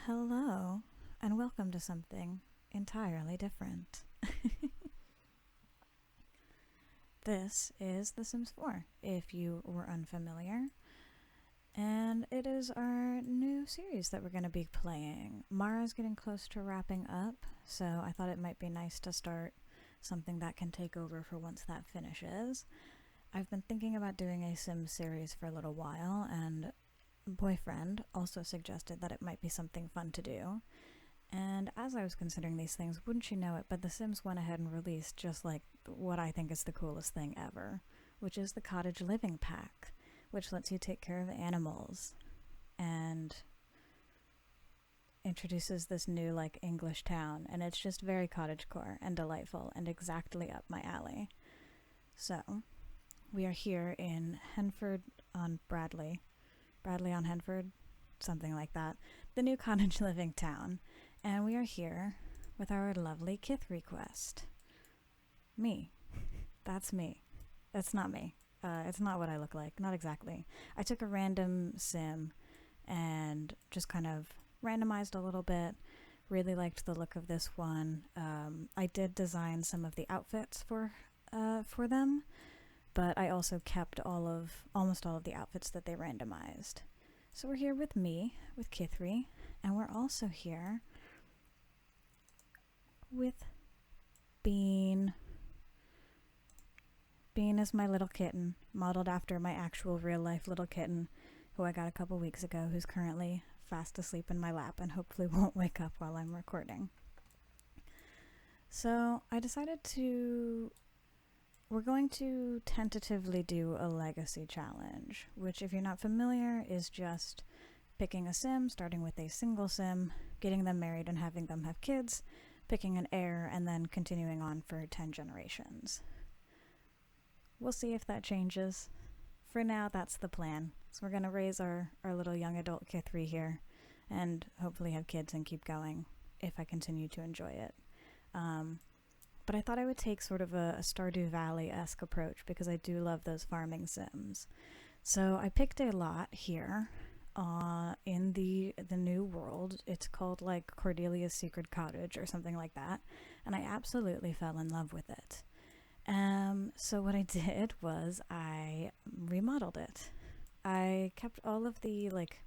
Hello, and welcome to something entirely different. This is The Sims 4, if you were unfamiliar, and it is our new series that we're going to be playing. Mara's getting close to wrapping up, so I thought it might be nice to start something that can take over for once that finishes. I've been thinking about doing a Sims series for a little while, and boyfriend also suggested that it might be something fun to do. And as I was considering these things, wouldn't you know it, but The Sims went ahead and released just like what I think is the coolest thing ever, which is the Cottage Living Pack, which lets you take care of animals and introduces this new like English town, and it's just very cottagecore and delightful and exactly up my alley. So, we are here in Henford on Bradley on Henford, something like that, the new cottage living town, and we are here with our lovely Kith request. Me. That's me. That's not me. It's not what I look like, not exactly. I took a random sim and just kind of randomized a little bit. Really liked the look of this one. I did design some of the outfits for them, but I also kept almost all of the outfits that they randomized. So we're here with me, with Kithri, and we're also here with Bean. Bean is my little kitten, modeled after my actual real-life little kitten, who I got a couple weeks ago, who's currently fast asleep in my lap and hopefully won't wake up while I'm recording. So I decided we're going to tentatively do a legacy challenge, which, if you're not familiar, is just picking a sim, starting with a single sim, getting them married and having them have kids, picking an heir, and then continuing on for 10 generations. We'll see if that changes. For now, that's the plan. So we're going to raise our little young adult Kithri here and hopefully have kids and keep going if I continue to enjoy it. But I thought I would take sort of a Stardew Valley-esque approach because I do love those farming sims. So I picked a lot here in the new world. It's called like Cordelia's Secret Cottage or something like that, and I absolutely fell in love with it. So what I did was I remodeled it. I kept all of the like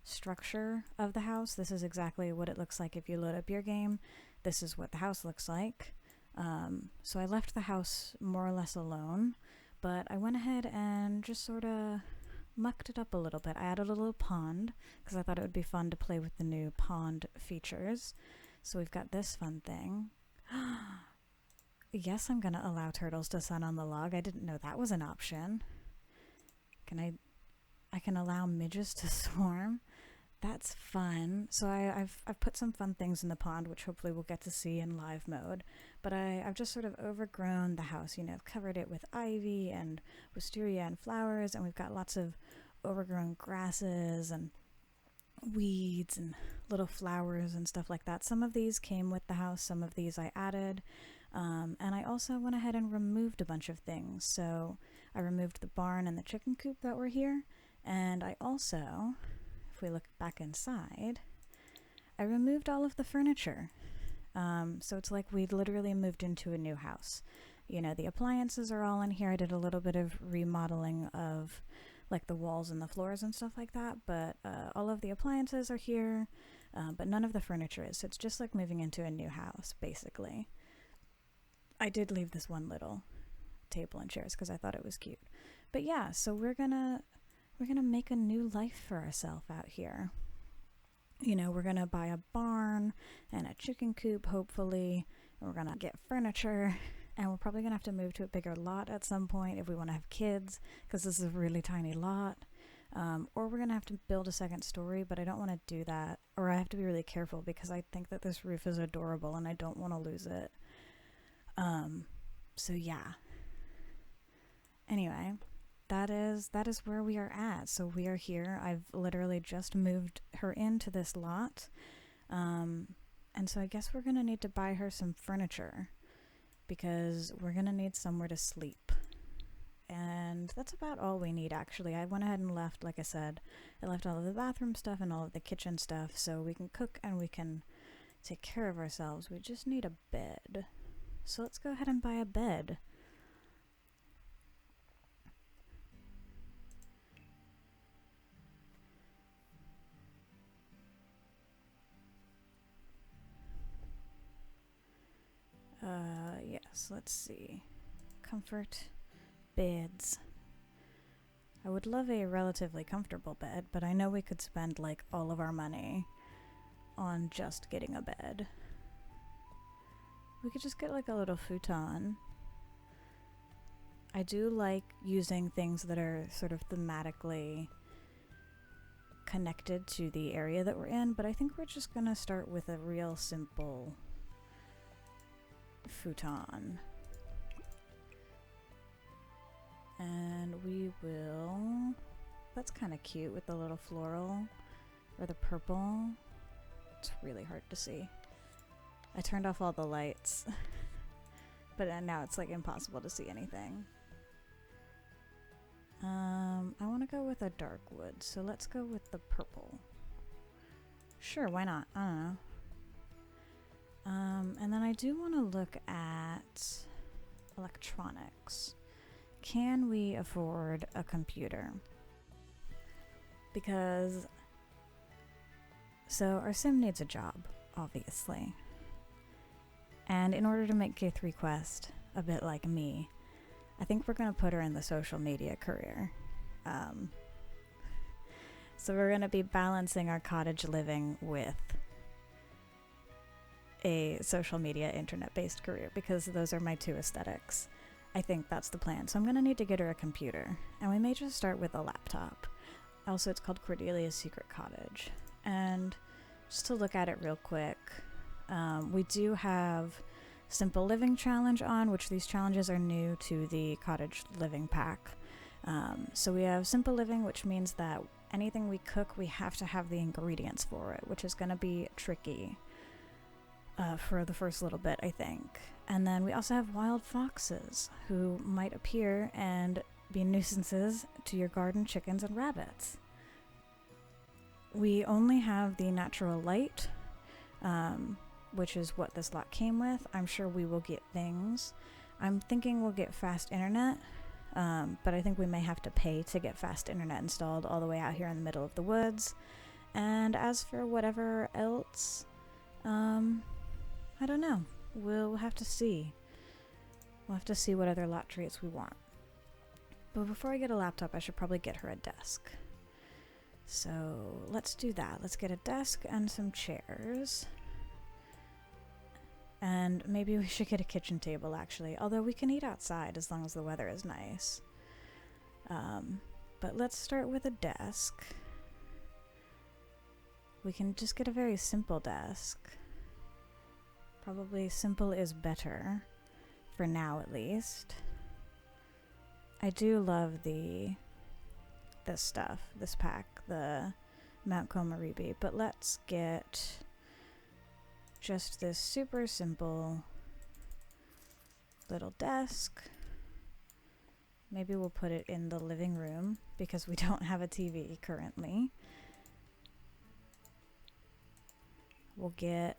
structure of the house. This is exactly what it looks like if you load up your game. This is what the house looks like. So I left the house more or less alone, but I went ahead and just sort of mucked it up a little bit. I added a little pond because I thought it would be fun to play with the new pond features. So we've got this fun thing. Yes, I'm gonna allow turtles to sun on the log. I didn't know that was an option. I can allow midges to swarm. That's fun. So I've put some fun things in the pond, which hopefully we'll get to see in live mode. But I've just sort of overgrown the house, I've covered it with ivy and wisteria and flowers, and we've got lots of overgrown grasses and weeds and little flowers and stuff like that. Some of these came with the house, some of these I added. And I also went ahead and removed a bunch of things. So I removed the barn and the chicken coop that were here, and I also, if we look back inside, I removed all of the furniture. So it's like we literally moved into a new house. The appliances are all in here. I did a little bit of remodeling of like the walls and the floors and stuff like that, but all of the appliances are here, but none of the furniture is. So it's just like moving into a new house, basically. I did leave this one little table and chairs because I thought it was cute. But yeah, so we're gonna make a new life for ourselves out here. We're gonna buy a barn and a chicken coop, hopefully. We're gonna get furniture, and we're probably gonna have to move to a bigger lot at some point if we want to have kids, because this is a really tiny lot. Or we're gonna have to build a second story, but I don't want to do that, or I have to be really careful because I think that this roof is adorable and I don't want to lose it. So yeah. Anyway, that is where we are at. So we are here. I've literally just moved her into this lot. And so I guess we're gonna need to buy her some furniture because we're gonna need somewhere to sleep. and that's about all we need actually. I went ahead and left, like I said, I left all of the bathroom stuff and all of the kitchen stuff so we can cook and we can take care of ourselves. We just need a bed. So let's go ahead and buy a bed. Yes, let's see. Comfort, beds. I would love a relatively comfortable bed, but I know we could spend like all of our money on just getting a bed. We could just get like a little futon. I do like using things that are sort of thematically connected to the area that we're in, but I think we're just gonna start with a real simple futon. And we will... That's kind of cute with the little floral or the purple. It's really hard to see. I turned off all the lights, but now it's like impossible to see anything. I want to go with a dark wood, so let's go with the purple. Sure, why not? I don't know. And then I do want to look at electronics. Can we afford a computer? Because, so our sim needs a job, obviously. And in order to make K3 Quest a bit like me, I think we're going to put her in the social media career. So we're going to be balancing our cottage living with a social media internet-based career because those are my two aesthetics. I think that's the plan. So I'm going to need to get her a computer. And we may just start with a laptop. Also, it's called Cordelia's Secret Cottage. And just to look at it real quick, we do have Simple Living Challenge on, which these challenges are new to the Cottage Living Pack. So we have Simple Living, which means that anything we cook, we have to have the ingredients for it, which is going to be tricky for the first little bit, I think. And then we also have wild foxes, who might appear and be nuisances to your garden chickens and rabbits. We only have the natural light, which is what this lot came with. I'm sure we will get things. I'm thinking we'll get fast internet, but I think we may have to pay to get fast internet installed all the way out here in the middle of the woods. And as for whatever else, I don't know. We'll have to see. We'll have to see what other lot traits we want. But before I get a laptop, I should probably get her a desk. So let's do that. Let's get a desk and some chairs. And maybe we should get a kitchen table, actually. Although we can eat outside as long as the weather is nice. But let's start with a desk. We can just get a very simple desk. Probably simple is better. For now, at least. I do love this stuff, this pack, the Mount Komaribi. But let's get just this super simple little desk. Maybe we'll put it in the living room because we don't have a TV currently. We'll get,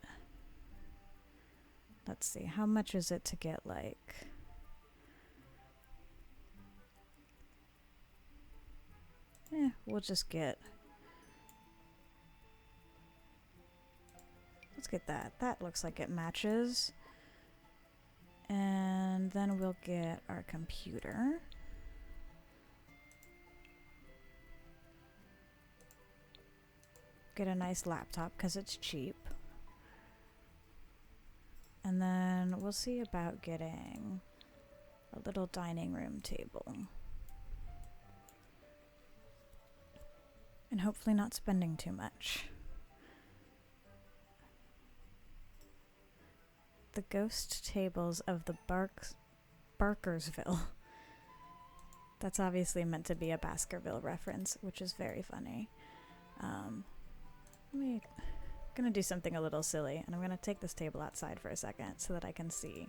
let's see, how much is it to get like, we'll just get, let's get that. That looks like it matches. And then we'll get our computer. Get a nice laptop because it's cheap. And then we'll see about getting a little dining room table. And hopefully not spending too much. The ghost tables of the Barkersville. That's obviously meant to be a Baskerville reference, which is very funny. I'm gonna do something a little silly, and I'm gonna take this table outside for a second so that I can see.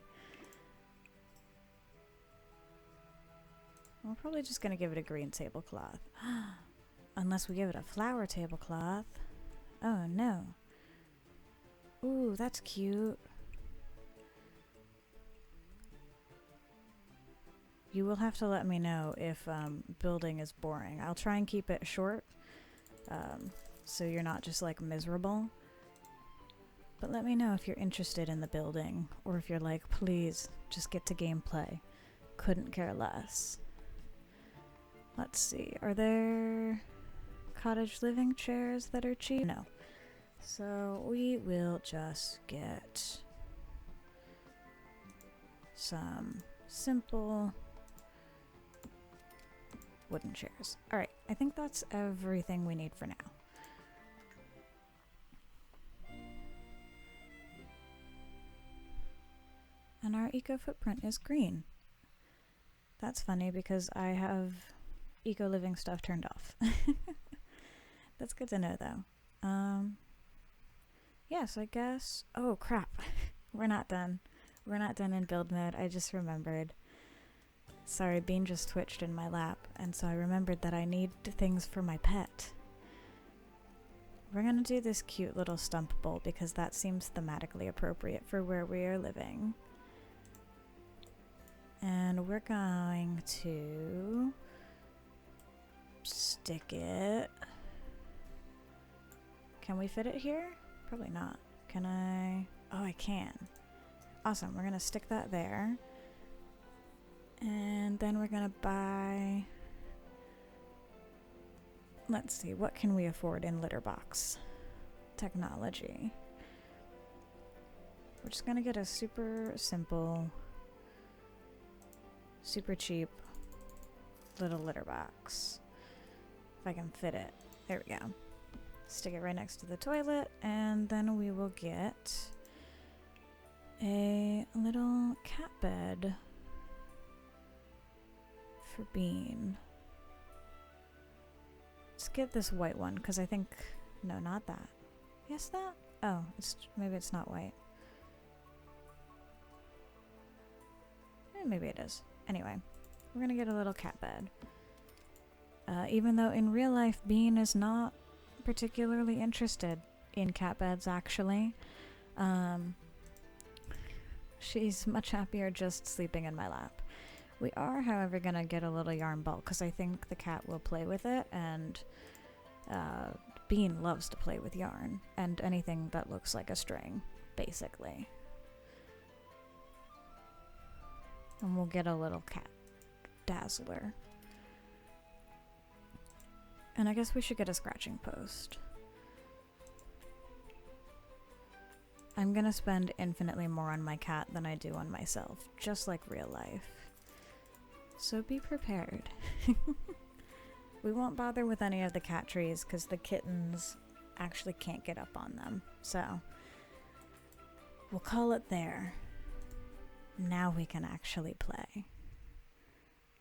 We're probably just gonna give it a green tablecloth. Unless we give it a flower tablecloth. Oh no. Ooh, that's cute. You will have to let me know if building is boring. I'll try and keep it short, so you're not just like miserable. But let me know if you're interested in the building, or if you're like, please, just get to gameplay. Couldn't care less. Let's see, are there cottage living chairs that are cheap? No. So we will just get some simple wooden chairs. Alright, I think that's everything we need for now. And our eco footprint is green. That's funny because I have eco living stuff turned off. That's good to know though. Yes, I guess. Oh crap. We're not done. We're not done in build mode. I just remembered. Sorry, Bean just twitched in my lap, and so I remembered that I need things for my pet. We're gonna do this cute little stump bowl because that seems thematically appropriate for where we are living. And we're going to stick it. Can we fit it here? Probably not. Can I? Oh, I can. Awesome, we're gonna stick that there. And then we're gonna buy, let's see, what can we afford in litter box technology? We're just gonna get a super simple, super cheap little litter box. If I can fit it. There we go. Stick it right next to the toilet, and then we will get a little cat bed for Bean. Let's get this white one, because I think... No, not that. Yes, that? Oh, maybe it's not white. Maybe it is. Anyway, we're gonna get a little cat bed. Even though in real life, Bean is not particularly interested in cat beds, actually. She's much happier just sleeping in my lap. We are, however, gonna get a little yarn ball because I think the cat will play with it, and Bean loves to play with yarn and anything that looks like a string, basically. And we'll get a little cat dazzler. And I guess we should get a scratching post. I'm gonna spend infinitely more on my cat than I do on myself, just like real life. So be prepared. We won't bother with any of the cat trees because the kittens actually can't get up on them. So we'll call it there. Now we can actually play.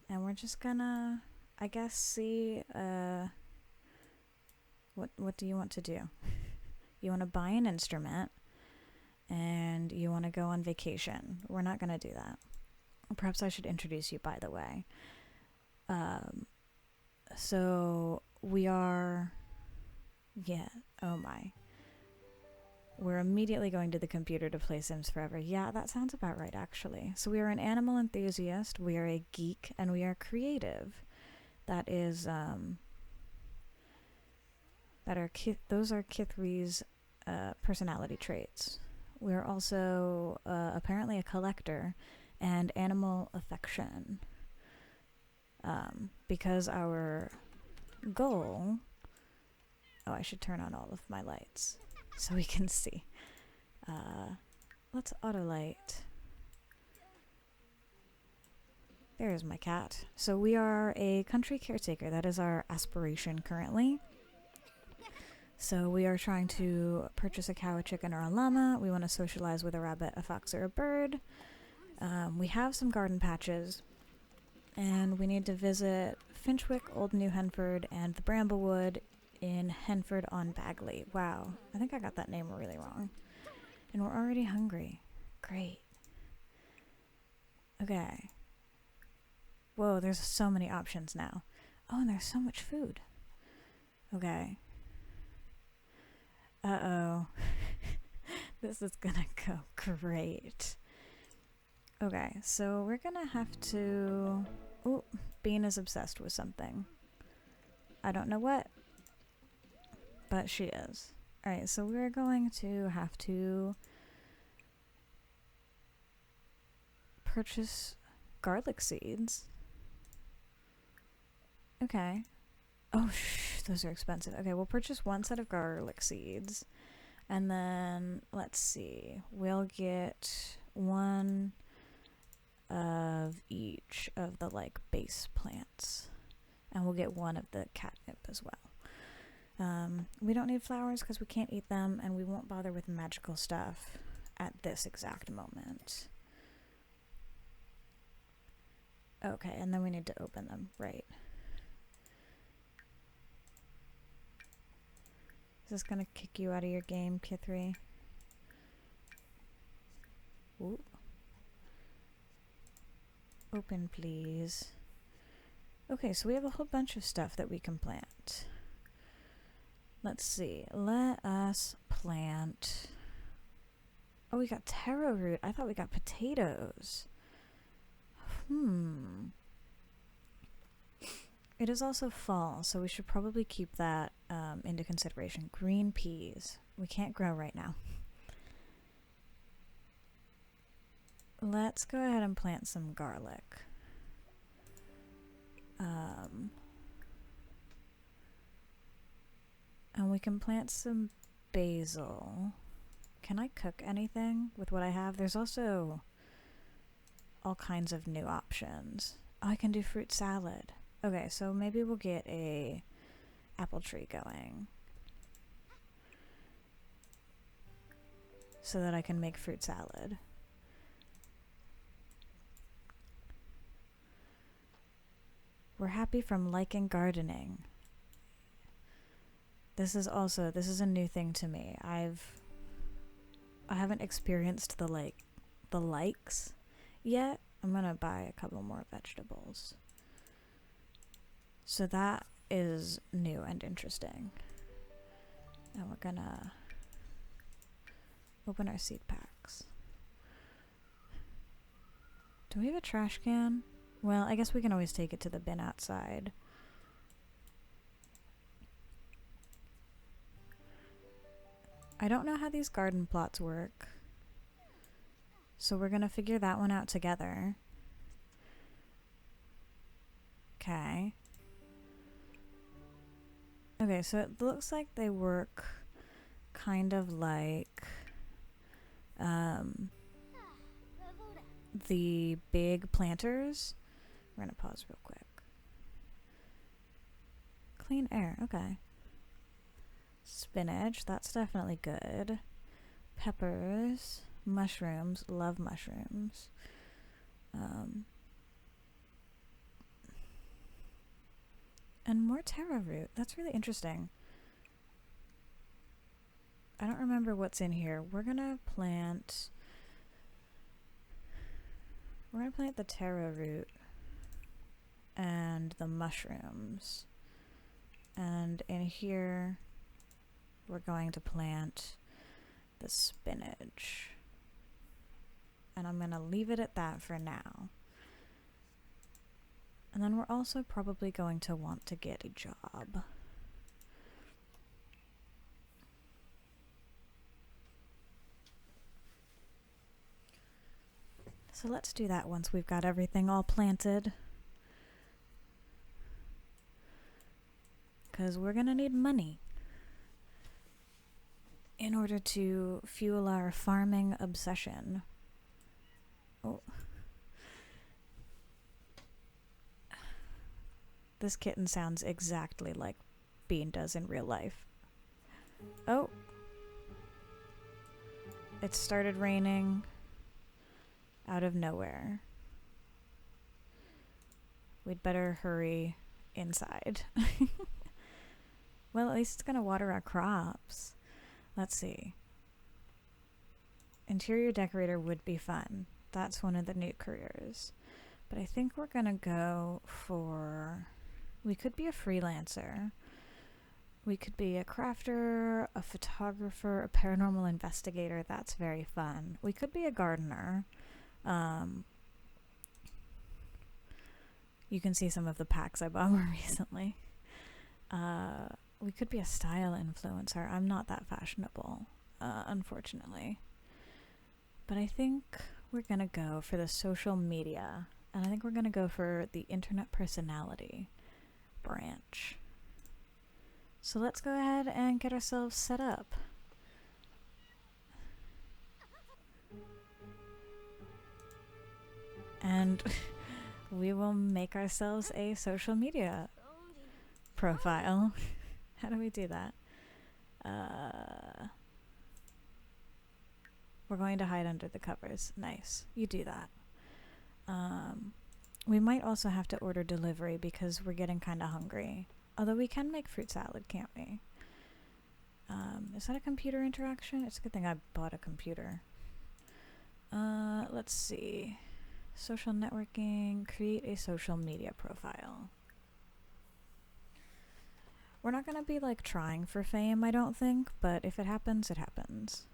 And we're just gonna, I guess, see, what do you want to do? You want to buy an instrument and you want to go on vacation. We're not gonna do that. Perhaps I should introduce you, by the way. So we are, yeah, oh my. We're immediately going to the computer to play Sims Forever. Yeah, that sounds about right, actually. So we are an animal enthusiast, we are a geek, and we are creative. That is, those are Kithri's personality traits. We're also apparently a collector and animal affection. Because our goal... Oh, I should turn on all of my lights so we can see. Let's auto light. There's my cat. So we are a country caretaker. That is our aspiration currently. So we are trying to purchase a cow, a chicken, or a llama. We want to socialize with a rabbit, a fox, or a bird. We have some garden patches. And we need to visit Finchwick, Old New Henford, and the Bramblewood in Henford on Bagley. Wow, I think I got that name really wrong. And we're already hungry. Great. Okay. Whoa, there's so many options now. Oh, and there's so much food. Okay. Uh-oh. This is gonna go great. Okay, so we're gonna have to... Ooh, Bean is obsessed with something. I don't know what, but she is. Alright, so we're going to have to purchase garlic seeds. Okay. Oh, those are expensive. Okay, we'll purchase one set of garlic seeds. And then, let's see, we'll get one of each of the, like, base plants. And we'll get one of the catnip as well. We don't need flowers because we can't eat them, and we won't bother with magical stuff at this exact moment. Okay, and then we need to open them, right. Is this gonna kick you out of your game, Kithri? Ooh. Open, please. Okay, so we have a whole bunch of stuff that we can plant. Let's see. Let us plant... Oh, we got taro root. I thought we got potatoes. It is also fall, so we should probably keep that into consideration. Green peas. We can't grow right now. Let's go ahead and plant some garlic. And we can plant some basil. Can I cook anything with what I have? There's also all kinds of new options. Oh, I can do fruit salad. Okay, so maybe we'll get a apple tree going so that I can make fruit salad. We're happy from liking gardening. This is a new thing to me. I haven't experienced the likes yet. I'm gonna buy a couple more vegetables. So that is new and interesting. And we're gonna open our seed packs. Do we have a trash can? Well, I guess we can always take it to the bin outside. I don't know how these garden plots work, so we're gonna figure that one out together. Okay. Okay, so it looks like they work kind of like the big planters. We're gonna pause real quick. Clean air, okay. Spinach, that's definitely good. Peppers, mushrooms, love mushrooms. And more taro root, that's really interesting. I don't remember what's in here. We're gonna plant the taro root and the mushrooms. And in here, we're going to plant the spinach. And I'm gonna leave it at that for now. And then we're also probably going to want to get a job. So let's do that once we've got everything all planted. Because we're gonna need money in order to fuel our farming obsession. Oh. This kitten sounds exactly like Bean does in real life. Oh. It started raining out of nowhere. We'd better hurry inside. Well, at least it's gonna water our crops. Let's see. Interior decorator would be fun. That's one of the new careers. But I think we're gonna go for... We could be a freelancer. We could be a crafter, a photographer, a paranormal investigator. That's very fun. We could be a gardener. You can see some of the packs I bought more recently. We could be a style influencer. I'm not that fashionable, unfortunately. But I think we're gonna go for the social media. And I think we're gonna go for the internet personality branch. So let's go ahead and get ourselves set up. And we will make ourselves a social media profile. How do we do that? We're going to hide under the covers. Nice. You do that. We might also have to order delivery because we're getting kind of hungry. Although we can make fruit salad, can't we? Is that a computer interaction? It's a good thing I bought a computer. Let's see. Social networking. Create a social media profile. We're not gonna be like trying for fame, I don't think, but if it happens, it happens.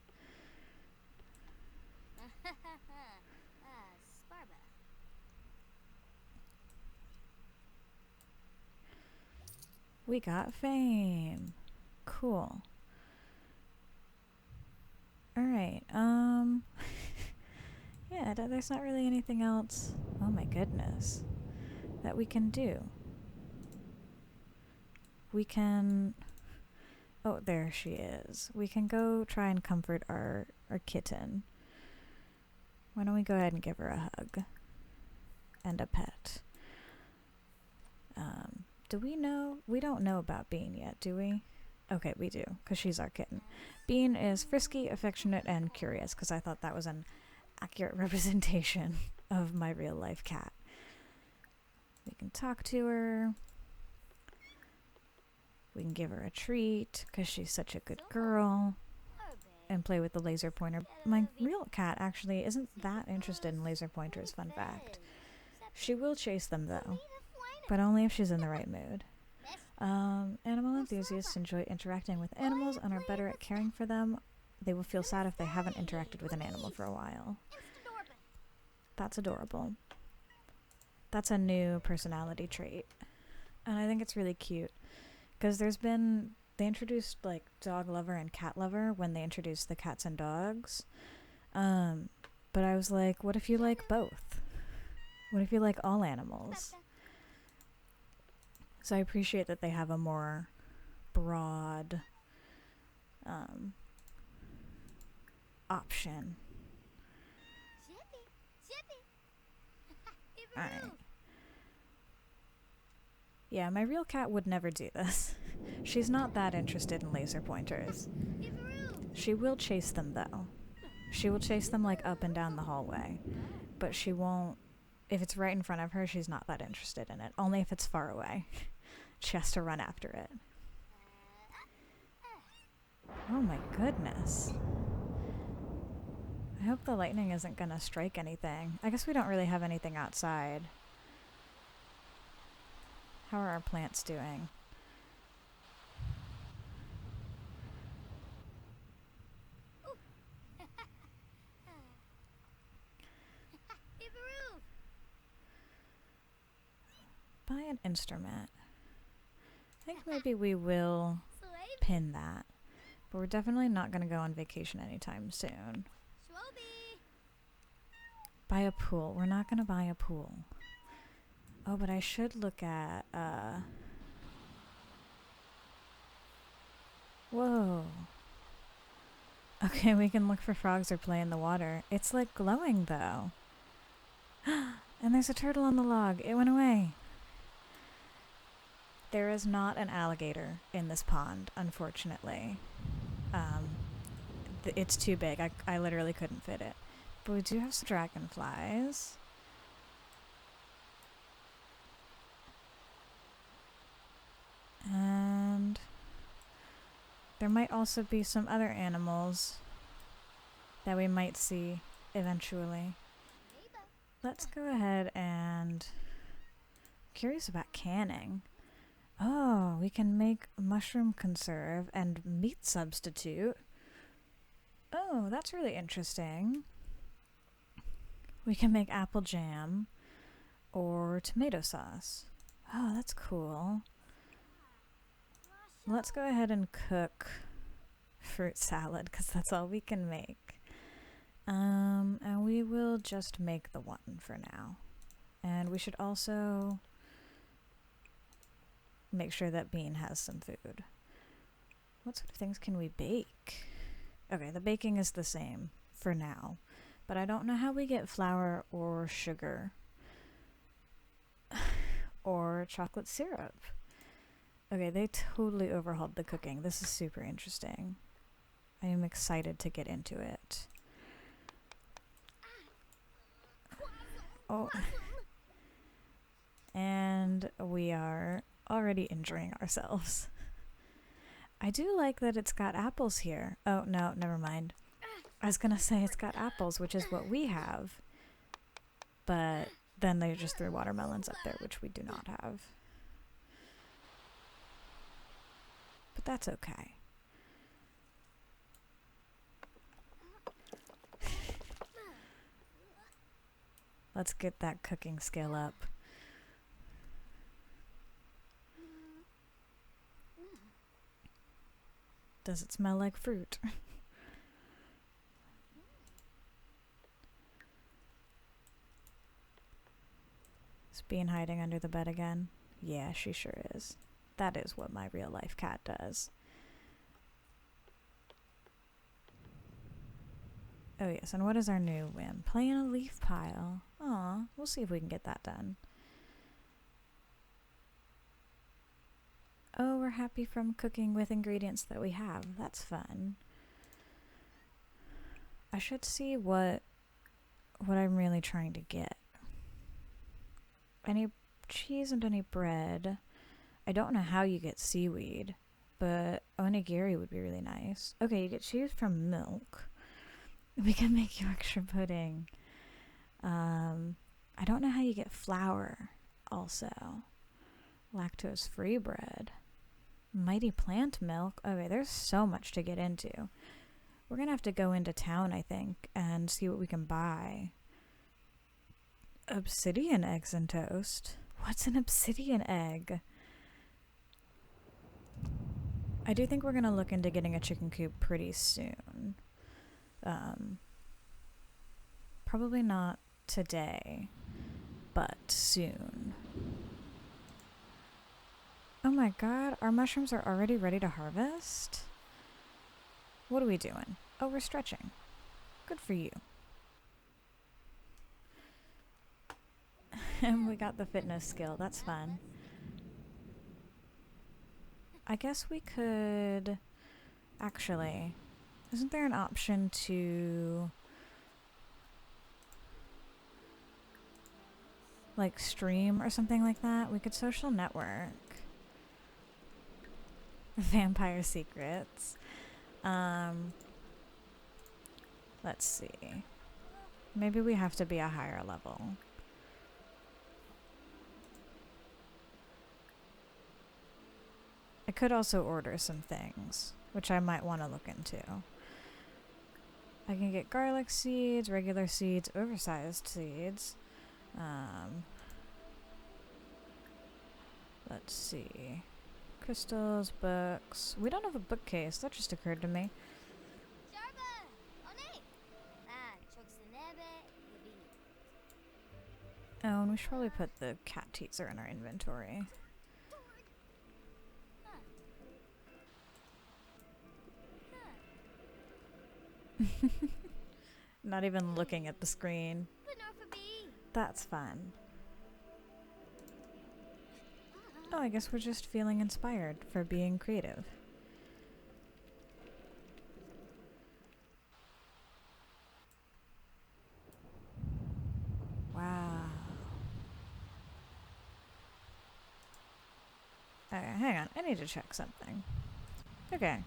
We got fame. Cool. Alright, yeah, there's not really anything else, oh my goodness, that we can do. We can... Oh, there she is. We can go try and comfort our kitten. Why don't we go ahead and give her a hug? And a pet. Do we know? We don't know about Bean yet, do we? Okay, we do, because she's our kitten. Bean is frisky, affectionate, and curious, because I thought that was an accurate representation of my real-life cat. We can talk to her. We can give her a treat, because she's such a good girl. And play with the laser pointer. My real cat actually isn't that interested in laser pointers, fun fact. She will chase them, though. But only if she's in the right mood. Animal enthusiasts enjoy interacting with animals and are better at caring for them. They will feel sad if they haven't interacted with an animal for a while. That's adorable. That's a new personality trait. And I think it's really cute. Because they introduced like dog lover and cat lover when they introduced the cats and dogs. But I was like, what if you like both? What if you like all animals? So I appreciate that they have a more broad option. Alright. Yeah, my real cat would never do this. She's not that interested in laser pointers. She will chase them, though. She will chase them, like, up and down the hallway. But she won't... If it's right in front of her, she's not that interested in it. Only if it's far away. She has to run after it. Oh my goodness. I hope the lightning isn't gonna strike anything. I guess we don't really have anything outside. How are our plants doing? Buy an instrument. I think maybe we will pin that. But we're definitely not going to go on vacation anytime soon. Buy a pool. We're not going to buy a pool. Oh, but I should look at, Whoa. Okay, we can look for frogs or play in the water. It's like glowing, though. And there's a turtle on the log. It went away. There is not an alligator in this pond, unfortunately. It's too big. I literally couldn't fit it. But we do have some dragonflies. And there might also be some other animals that we might see eventually. let's go ahead and... Curious about canning. Oh, we can make mushroom conserve and meat substitute. Oh, that's really interesting. We can make apple jam or tomato sauce. Oh, that's cool. Let's go ahead and cook fruit salad because that's all we can make. And we will just make the one for now. And we should also make sure that Bean has some food. What sort of things can we bake? Okay, the baking is the same for now, but I don't know how we get flour or sugar or chocolate syrup. Okay, they totally overhauled the cooking. This is super interesting. I am excited to get into it. Oh. And we are already injuring ourselves. I do like that it's got apples here. Oh, no, never mind. I was gonna say it's got apples, which is what we have. But then they just threw watermelons up there, which we do not have. But that's okay. Let's get that cooking skill up. Does it smell like fruit? Is Bean hiding under the bed again? Yeah, she sure is. That is what my real life cat does. Oh yes, and what is our new whim? Play in a leaf pile. Aw, we'll see if we can get that done. Oh, we're happy from cooking with ingredients that we have. That's fun. I should see what I'm really trying to get. Any cheese and any bread. I don't know how you get seaweed, but onigiri would be really nice. Okay, you get cheese from milk. We can make Yorkshire pudding. I don't know how you get flour also. Lactose-free bread. Mighty plant milk. Okay, there's so much to get into. We're gonna have to go into town, I think, and see what we can buy. Obsidian eggs and toast. What's an obsidian egg? I do think we're gonna look into getting a chicken coop pretty soon. Probably not today, but soon. Oh my god, our mushrooms are already ready to harvest? What are we doing? Oh, we're stretching. Good for you. And we got the fitness skill. That's fun. I guess we could... Actually, isn't there an option to... like stream or something like that? We could social network. Vampire secrets. Let's see. Maybe we have to be a higher level. I could also order some things, which I might want to look into. I can get garlic seeds, regular seeds, oversized seeds. Let's see. Crystals, books. We don't have a bookcase. That just occurred to me. Oh, and we should probably put the cat teaser in our inventory. Not even looking at the screen. That's fun. Oh, I guess we're just feeling inspired for being creative. Wow. Okay, hang on. I need to check something. Okay.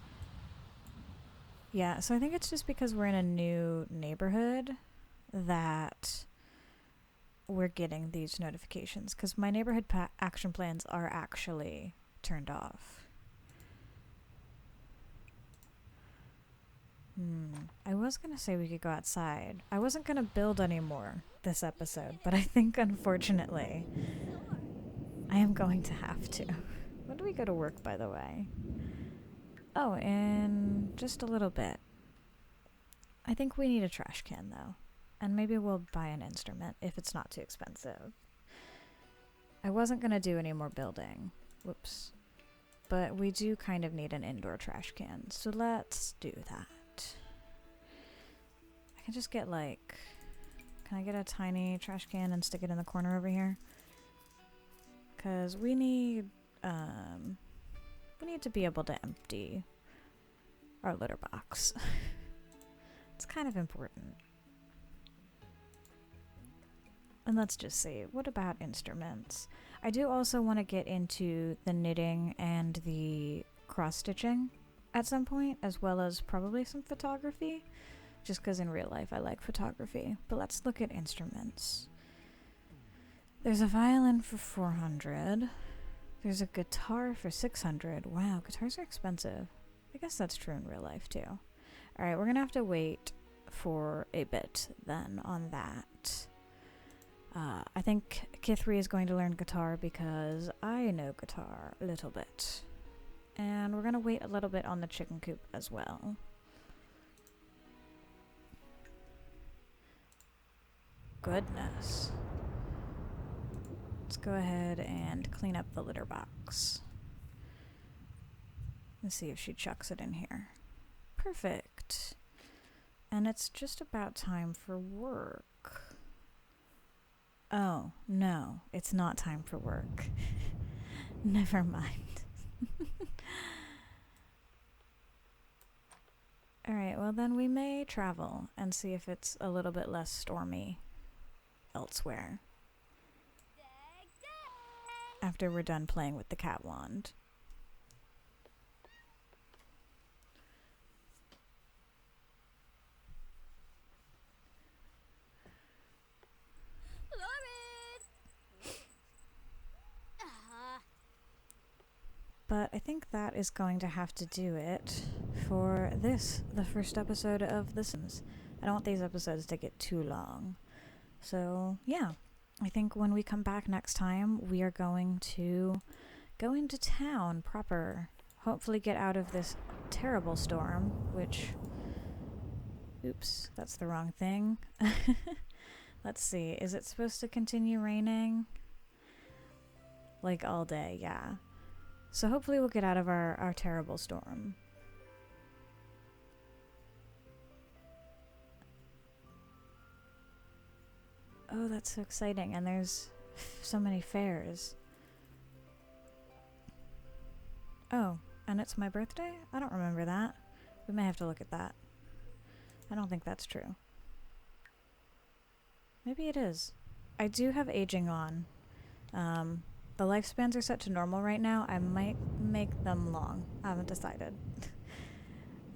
Yeah, so I think it's just because we're in a new neighborhood that we're getting these notifications, because my neighborhood action plans are actually turned off. I was gonna say we could go outside. I wasn't gonna build anymore this episode, but I think unfortunately I am going to have to. When do we go to work, by the way? Oh, in just a little bit. I think we need a trash can, though. And maybe we'll buy an instrument if it's not too expensive. I wasn't gonna do any more building. Whoops. But we do kind of need an indoor trash can, so let's do that. I can just get like... Can I get a tiny trash can and stick it in the corner over here? Because we need to be able to empty our litter box. It's kind of important. And let's just see, what about instruments? I do also want to get into the knitting and the cross-stitching at some point, as well as probably some photography, just because in real life I like photography. But let's look at instruments. There's a violin for 400. There's a guitar for 600. Wow, guitars are expensive. I guess that's true in real life too. Alright, we're gonna have to wait for a bit then on that. I think Kithri is going to learn guitar because I know guitar a little bit. And we're gonna wait a little bit on the chicken coop as well. Goodness. Let's go ahead and clean up the litter box. Let's see if she chucks it in here. Perfect. And it's just about time for work. Oh, no, it's not time for work. Never mind. Alright, well then we may travel and see if it's a little bit less stormy elsewhere. After we're done playing with the cat wand. But I think that is going to have to do it for this, the first episode of The Sims. I don't want these episodes to get too long. So, yeah. I think when we come back next time, we are going to go into town proper. Hopefully get out of this terrible storm, which... Oops, that's the wrong thing. Let's see, is it supposed to continue raining? Like all day, yeah. So hopefully we'll get out of our terrible storm. Oh, that's so exciting. And there's so many fairs. Oh, and it's my birthday? I don't remember that. We may have to look at that. I don't think that's true. Maybe it is. I do have aging on. The lifespans are set to normal right now. I might make them long. I haven't decided.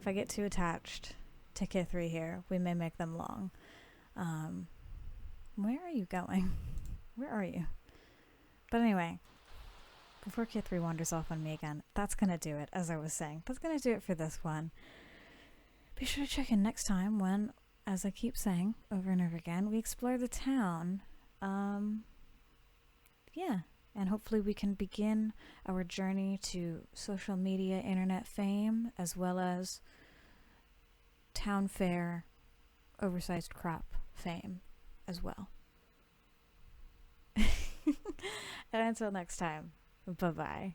If I get too attached to Kithri here, we may make them long. Where are you going? Where are you? But anyway, before Kithri wanders off on me again, that's gonna do it, as I was saying. That's gonna do it for this one. Be sure to check in next time when, as I keep saying over and over again, we explore the town. Yeah. And hopefully we can begin our journey to social media, internet fame, as well as town fair, oversized crop fame as well. And until next time, bye-bye.